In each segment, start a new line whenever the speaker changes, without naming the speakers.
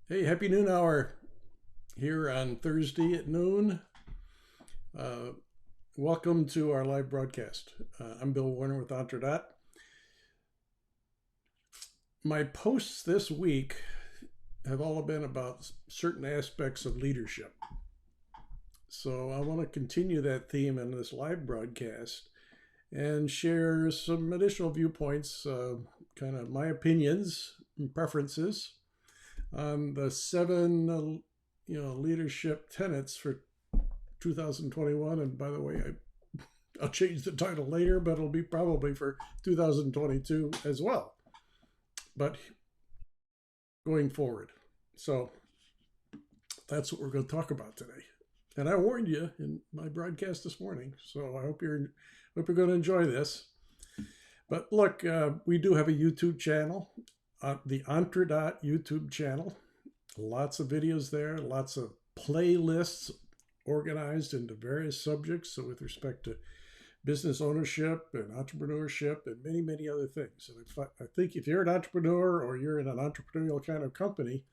Hey, happy noon hour here on Thursday at noon. Uh, Welcome to our live broadcast. I'm Bill Warner with Entredot. My posts this week have all been about certain aspects of leadership. So I want to continue that theme in this live broadcast and share some additional viewpoints, kind of my opinions and preferences on the seven, leadership tenets for 2021. And by the way, I'll change the title later, but it'll be probably for 2022 as well. But going forward. So that's what we're going to talk about today. And I warned you in my broadcast this morning, so I hope you're going to enjoy this. But look, we do have a YouTube channel, the Entredot YouTube channel. Lots of videos there, lots of playlists organized into various subjects. So with respect to business ownership and entrepreneurship and many, many other things. And I think if you're an entrepreneur or you're in an entrepreneurial kind of company,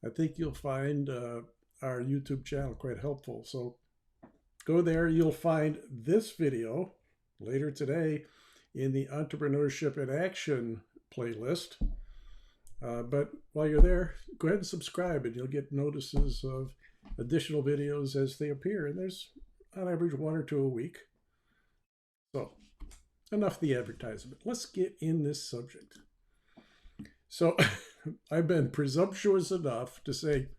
I think you'll find our YouTube channel quite helpful. So go there. You'll find this video later today in the Entrepreneurship in Action playlist. But while you're there, go ahead and subscribe and you'll get notices of additional videos as they appear. And there's on average one or two a week. So enough the advertisement. Let's get in this subject. So I've been presumptuous enough to say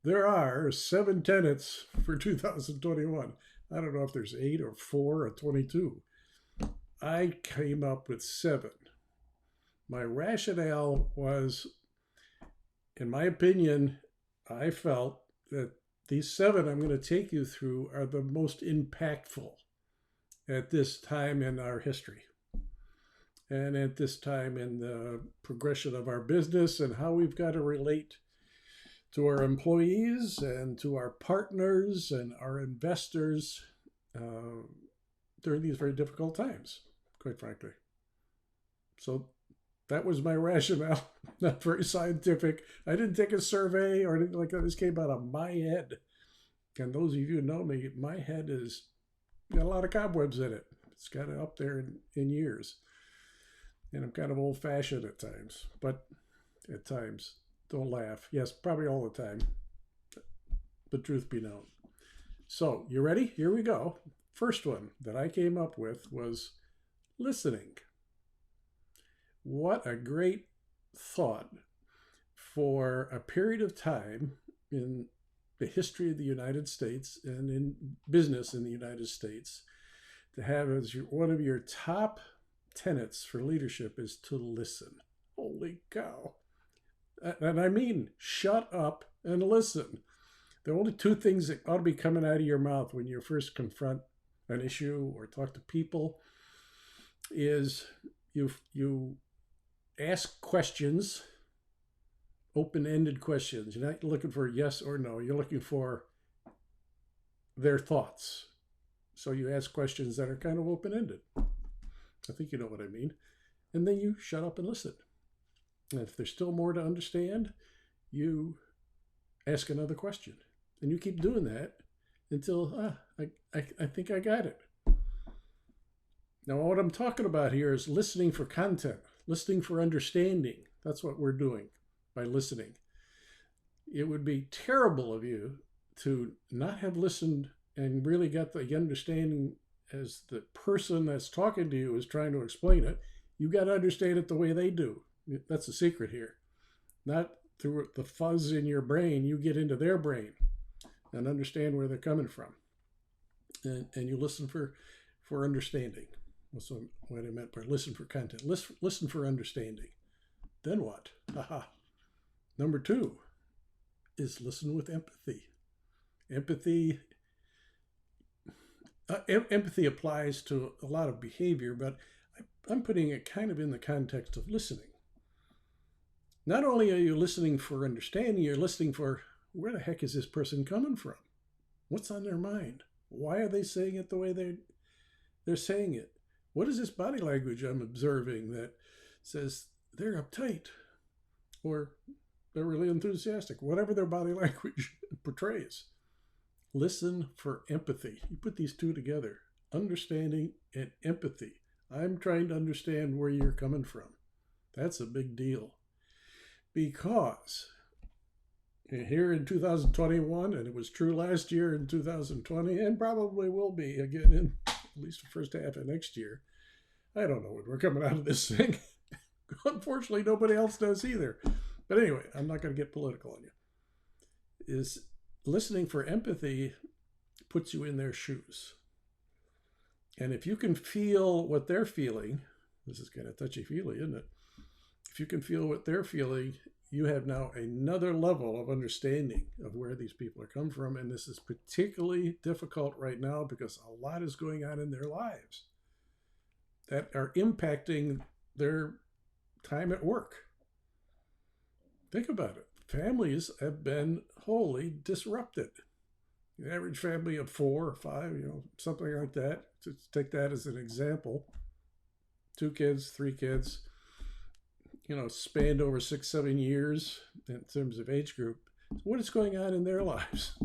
there are 7 tenets for 2021. I don't know if there's 8 or 4 or 22. I came up with 7. My rationale was, in my opinion, I felt that these 7 I'm going to take you through are the most impactful at this time in our history and at this time in the progression of our business and how we've got to relate to our employees and to our partners and our investors during these very difficult times, quite frankly. So that was my rationale. Not very scientific. I didn't take a survey or anything like that. This came out of my head. And those of you who know me, my head is got a lot of cobwebs in it. It's got it up there in years. And I'm kind of old-fashioned at times. But at times, don't laugh. Yes, probably all the time. But truth be known. So, you ready? Here we go. First one that I came up with was listening. What a great thought for a period of time in the history of the United States and in business in the United States to have as one of your top tenets for leadership is to listen. Holy cow. And I mean, shut up and listen. The only 2 things that ought to be coming out of your mouth when you first confront an issue or talk to people is you ask questions, open-ended questions. You're not looking for yes or no. You're looking for their thoughts. So you ask questions that are kind of open-ended. I think you know what I mean. And then you shut up and listen. And if there's still more to understand, you ask another question. And you keep doing that until, I think I got it. Now, what I'm talking about here is listening for content, listening for understanding. That's what we're doing by listening. It would be terrible of you to not have listened and really got the understanding as the person that's talking to you is trying to explain it. You got to understand it the way they do. That's the secret here. Not through the fuzz in your brain. You get into their brain and understand where they're coming from. And you listen for understanding. That's what I meant by listen for content. Listen for understanding. Then what? Haha. Number 2 is listen with empathy. Empathy applies to a lot of behavior, but I'm putting it kind of in the context of listening. Not only are you listening for understanding, you're listening for where the heck is this person coming from? What's on their mind? Why are they saying it the way they're saying it? What is this body language I'm observing that says they're uptight? Or they're really enthusiastic, whatever their body language portrays. Listen for empathy. You put these two together, understanding and empathy. I'm trying to understand where you're coming from. That's a big deal. Because here in 2021, and it was true last year in 2020, and probably will be again in at least the first half of next year. I don't know when we're coming out of this thing. Unfortunately, nobody else does either. But anyway, I'm not going to get political on you. Is listening for empathy puts you in their shoes. And if you can feel what they're feeling, this is kind of touchy-feely, isn't it? If you can feel what they're feeling, you have now another level of understanding of where these people are coming from. And this is particularly difficult right now because a lot is going on in their lives that are impacting their time at work. Think about it. Families have been wholly disrupted. The average family of 4 or 5, something like that. To take that as an example. 2 kids, 3 kids, spanned over 6-7 years in terms of age group. What is going on in their lives?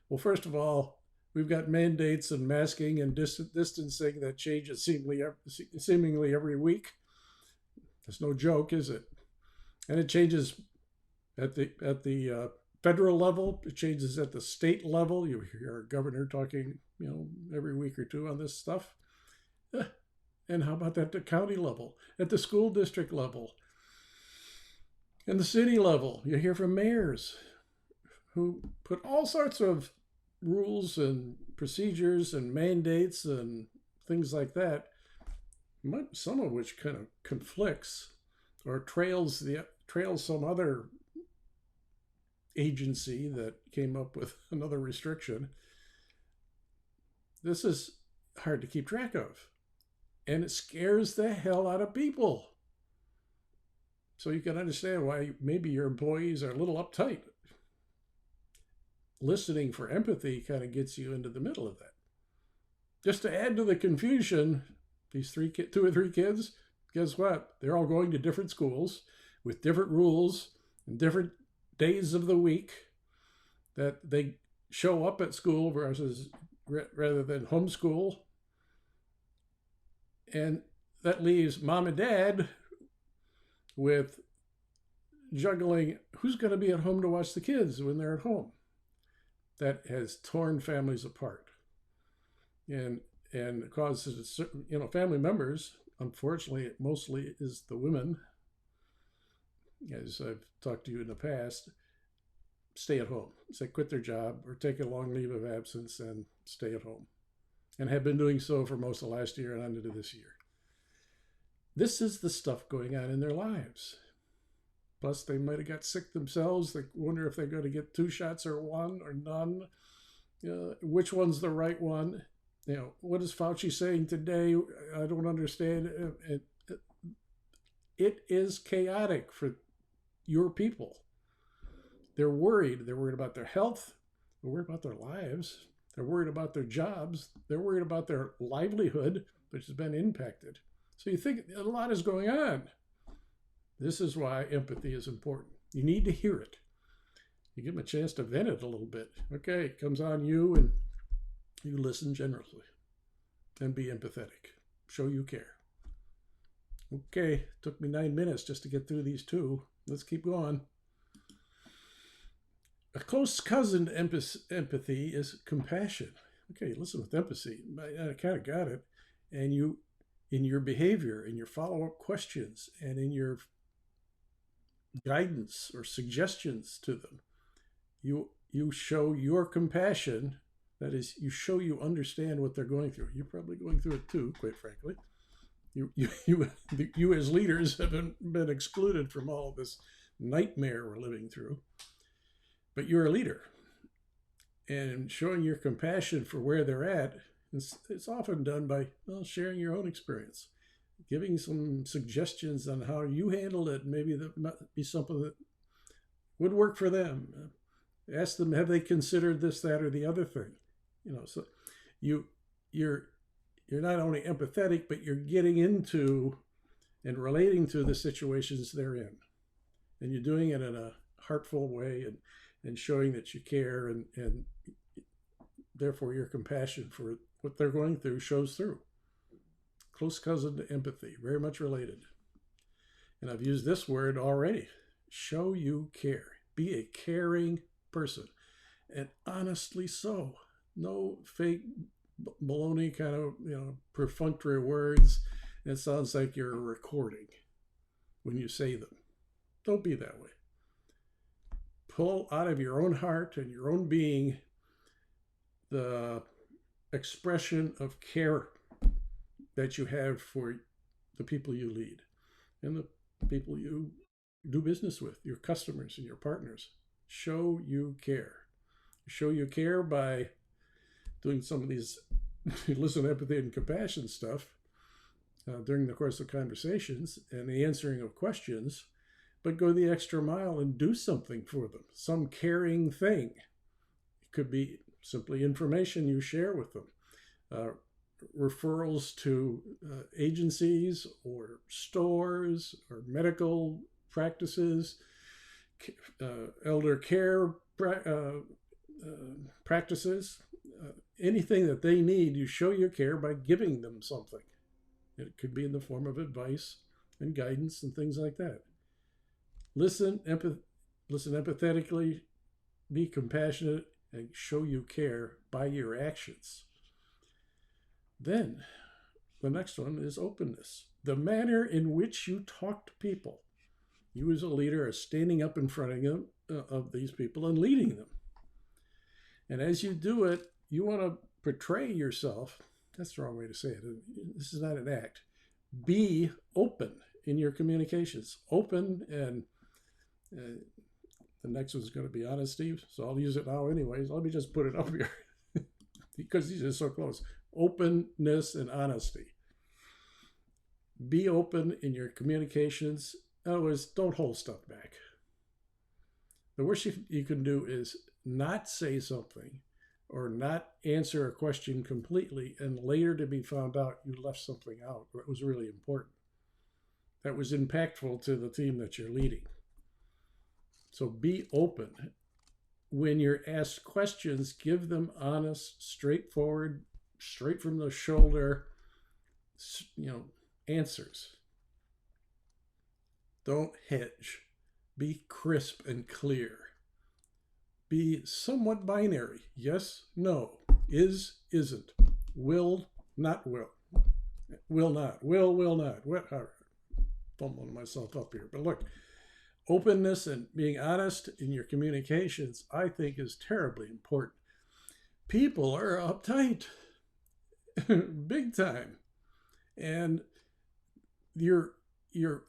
Well, first of all, we've got mandates and masking and distancing that changes seemingly every week. It's no joke, is it? And it changes at the federal level. It changes at the state level. You hear our governor talking, every week or two on this stuff. And how about at the county level, at the school district level, and the city level? You hear from mayors who put all sorts of rules and procedures and mandates and things like that, some of which kind of conflicts or trails some other agency that came up with another restriction. This is hard to keep track of. And it scares the hell out of people. So you can understand why maybe your employees are a little uptight. Listening for empathy kind of gets you into the middle of that. Just to add to the confusion, these 2 or 3 kids, guess what? They're all going to different schools with different rules and different days of the week that they show up at school versus rather than homeschool. And that leaves mom and dad with juggling who's going to be at home to watch the kids when they're at home. That has torn families apart and causes, family members, unfortunately, it mostly is the women, as I've talked to you in the past, stay at home. Say quit their job or take a long leave of absence and stay at home. And have been doing so for most of last year and into this year. This is the stuff going on in their lives. Plus, they might have got sick themselves. They wonder if they're going to get 2 shots or 1 or none. Which one's the right one? What is Fauci saying today? I don't understand. It is chaotic for your people. They're worried. They're worried about their health. They're worried about their lives. They're worried about their jobs. They're worried about their livelihood, which has been impacted. So you think a lot is going on. This is why empathy is important. You need to hear it. You give them a chance to vent it a little bit. Okay, it comes on you, and you listen generously and be empathetic. Show you care. Okay, took me 9 minutes just to get through these 2. Let's keep going. A close cousin to empathy is compassion. Okay, listen with empathy. I kind of got it. And you, in your behavior, in your follow-up questions, and in your guidance or suggestions to them, you show your compassion. That is, you show you understand what they're going through. You're probably going through it too, quite frankly. You as leaders have been excluded from all of this nightmare we're living through. But you're a leader, and showing your compassion for where they're at, it's often done by sharing your own experience, giving some suggestions on how you handled it. Maybe that might be something that would work for them. Ask them, have they considered this, that, or the other thing? So you're not only empathetic, but you're getting into and relating to the situations they're in. and you're doing it in a heartful way, and showing that you care, and therefore your compassion for what they're going through shows through. Close cousin to empathy, very much related. And I've used this word already. Show you care. Be a caring person. And honestly so. No fake baloney kind of, perfunctory words. It sounds like you're a recording when you say them. Don't be that way. Pull out of your own heart and your own being the expression of care that you have for the people you lead and the people you do business with, your customers and your partners. Show you care. Show you care by doing some of these listen, empathy, and compassion stuff during the course of conversations and the answering of questions, but go the extra mile and do something for them, some caring thing. It could be simply information you share with them, referrals to agencies or stores or medical practices, elder care practices, anything that they need. You show your care by giving them something. It could be in the form of advice and guidance and things like that. Listen empathetically, be compassionate, and show you care by your actions. Then the next one is openness. The manner in which you talk to people. You as a leader are standing up in front of them, of these people and leading them. And as you do it, you want to portray yourself. That's the wrong way to say it. This is not an act. Be open in your communications. Open, and the next one's going to be honesty. So I'll use it now anyways. Let me just put it up here because these are so close. Openness and honesty. Be open in your communications. In other words, don't hold stuff back. The worst you can do is not say something or not answer a question completely and later to be found out you left something out that was really important, that was impactful to the team that you're leading. So be open. When you're asked questions, give them honest, straightforward, straight from the shoulder, answers. Don't hedge. Be crisp and clear. Be somewhat binary. Yes, no. Is, isn't. Will, not will. Will not. Will not. What? Fumbling myself up here. But look, openness and being honest in your communications, I think, is terribly important. People are uptight. Big time. And your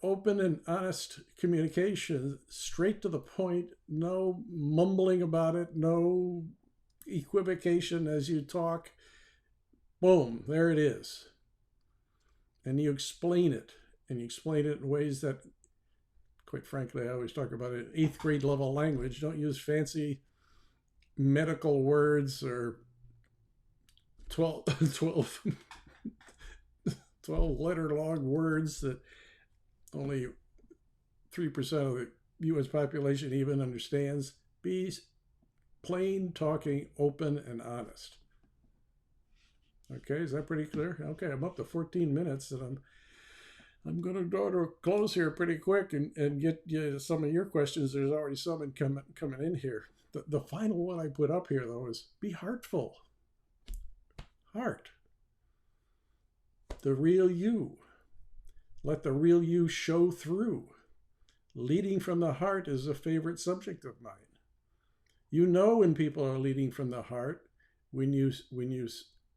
open and honest communication, straight to the point, no mumbling about it, no equivocation as you talk. Boom, there it is. And you explain it, and you explain it in ways that, quite frankly, I always talk about it in 8th grade level language. Don't use fancy medical words or 12 letter long words that only 3% of the U.S. population even understands. Be plain talking, open, and honest. Okay, is that pretty clear? Okay, I'm up to 14 minutes, and I'm going to go to a close here pretty quick and get you some of your questions. There's already some coming in here. The final one I put up here, though, is be heartful. Heart. The real you. Let the real you show through. Leading from the heart is a favorite subject of mine. You know when people are leading from the heart, when you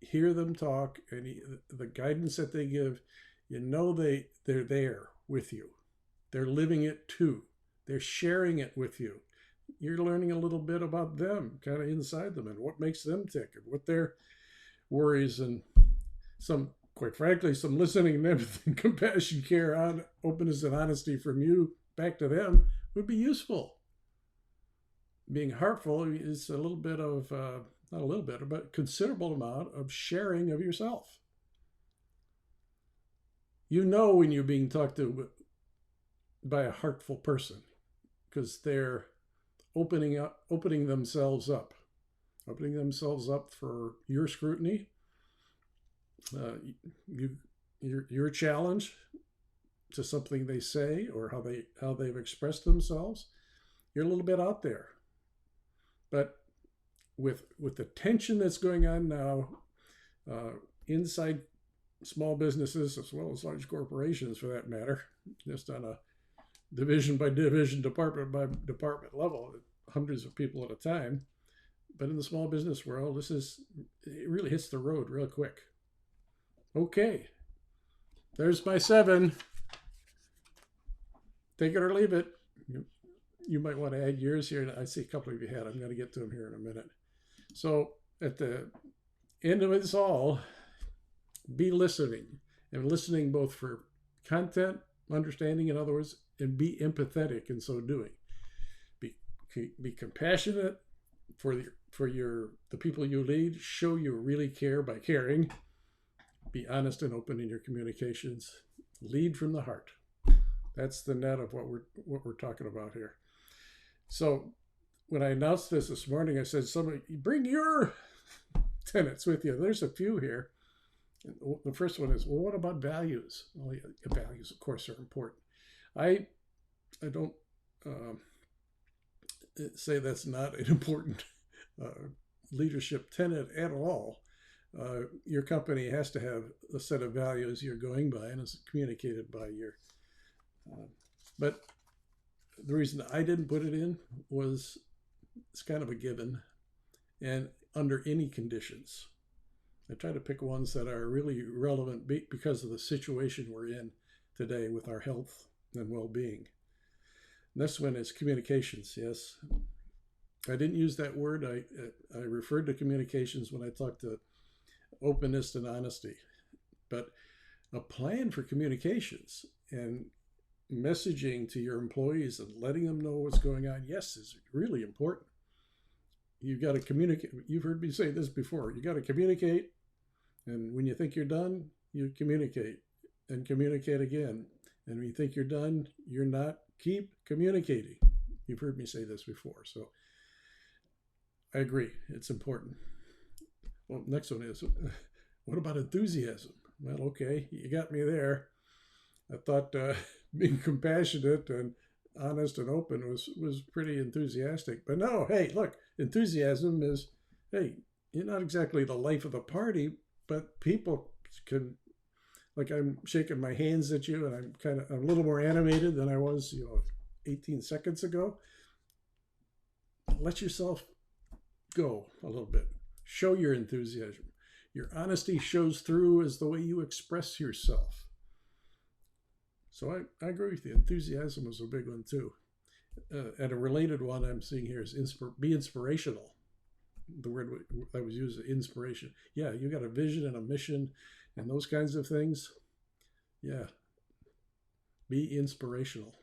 hear them talk and the guidance that they give, you know they're there with you. They're living it too. They're sharing it with you. You're learning a little bit about them, kind of inside them, and what makes them tick, and what their worries and quite frankly, some listening and empathy, compassion, care, openness, and honesty from you back to them would be useful. Being heartful is a little bit of, not a little bit, but considerable amount of sharing of yourself. You know when you're being talked to by a heartful person. because they're opening themselves up for your scrutiny, your challenge to something they say or how they've expressed themselves. You're a little bit out there, but with the tension that's going on now inside small businesses as well as large corporations, for that matter, just on a division by division, department by department level, hundreds of people at a time. But in the small business world, it really hits the road real quick. Okay, there's my 7. Take it or leave it. You might want to add yours here. I see a couple of you had. I'm going to get to them here in a minute. So at the end of it all, be listening, and listening both for content, understanding, in other words, and be empathetic in so doing. Be compassionate for the people you lead. Show you really care by caring. Be honest and open in your communications. Lead from the heart. That's the net of what we're talking about here. So when I announced this morning, I said, somebody bring your tenets with you. There's a few here. The first one is, well, what about values? Well, yeah, values, of course, are important. I don't say that's not an important leadership tenet at all. Your company has to have a set of values you're going by, and it's communicated by your. But the reason I didn't put it in was it's kind of a given, and under any conditions. I try to pick ones that are really relevant because of the situation we're in today with our health and well-being. This one is communications. Yes, I didn't use that word. I referred to communications when I talked to openness and honesty, but a plan for communications and messaging to your employees and letting them know what's going on, yes, is really important. You've got to communicate. You've heard me say this before. You got to communicate, and when you think you're done, you communicate and communicate again. And when you think you're done, you're not. Keep communicating. You've heard me say this before, so I agree. It's important. Well, next one is, what about enthusiasm? Well, okay, you got me there. I thought being compassionate and honest and open was pretty enthusiastic. But no, hey, look, enthusiasm is, hey, you're not exactly the life of the party, but people can, like, I'm shaking my hands at you, and I'm a little more animated than I was, 18 seconds ago. Let yourself go a little bit. Show your enthusiasm. Your honesty shows through as the way you express yourself. So I agree with you. Enthusiasm is a big one too. And a related one I'm seeing here is be inspirational. The word that was used, inspiration. Yeah, you got a vision and a mission and those kinds of things. Yeah. Be inspirational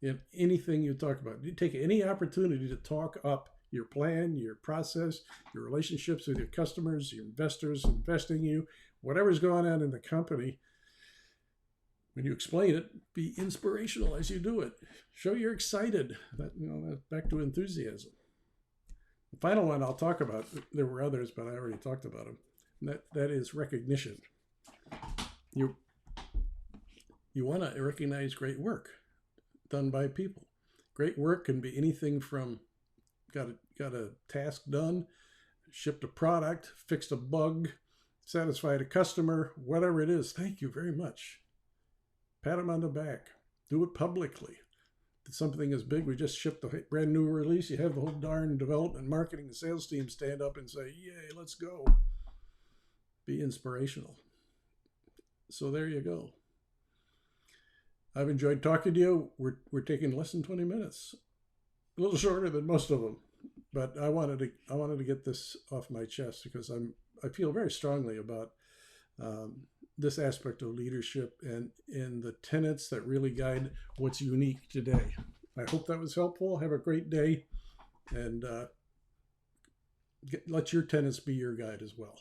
in anything you talk about. You take any opportunity to talk up your plan, your process, your relationships with your customers, your investors, investing in you, whatever's going on in the company. When you explain it, be inspirational as you do it. Show you're excited. That's back to enthusiasm. The final one I'll talk about, there were others, but I already talked about them. And that is recognition. You want to recognize great work done by people. Great work can be anything from got a task done, shipped a product, fixed a bug, satisfied a customer, whatever it is. Thank you very much. Pat them on the back. Do it publicly. If something is big, we just shipped a brand new release. You have the whole darn development, marketing, and sales team stand up and say, yay, let's go. Be inspirational. So there you go. I've enjoyed talking to you. We're taking less than 20 minutes. A little shorter than most of them. But I wanted to get this off my chest because I feel very strongly about this aspect of leadership and in the tenets that really guide what's unique today. I hope that was helpful. Have a great day, and let your tenets be your guide as well.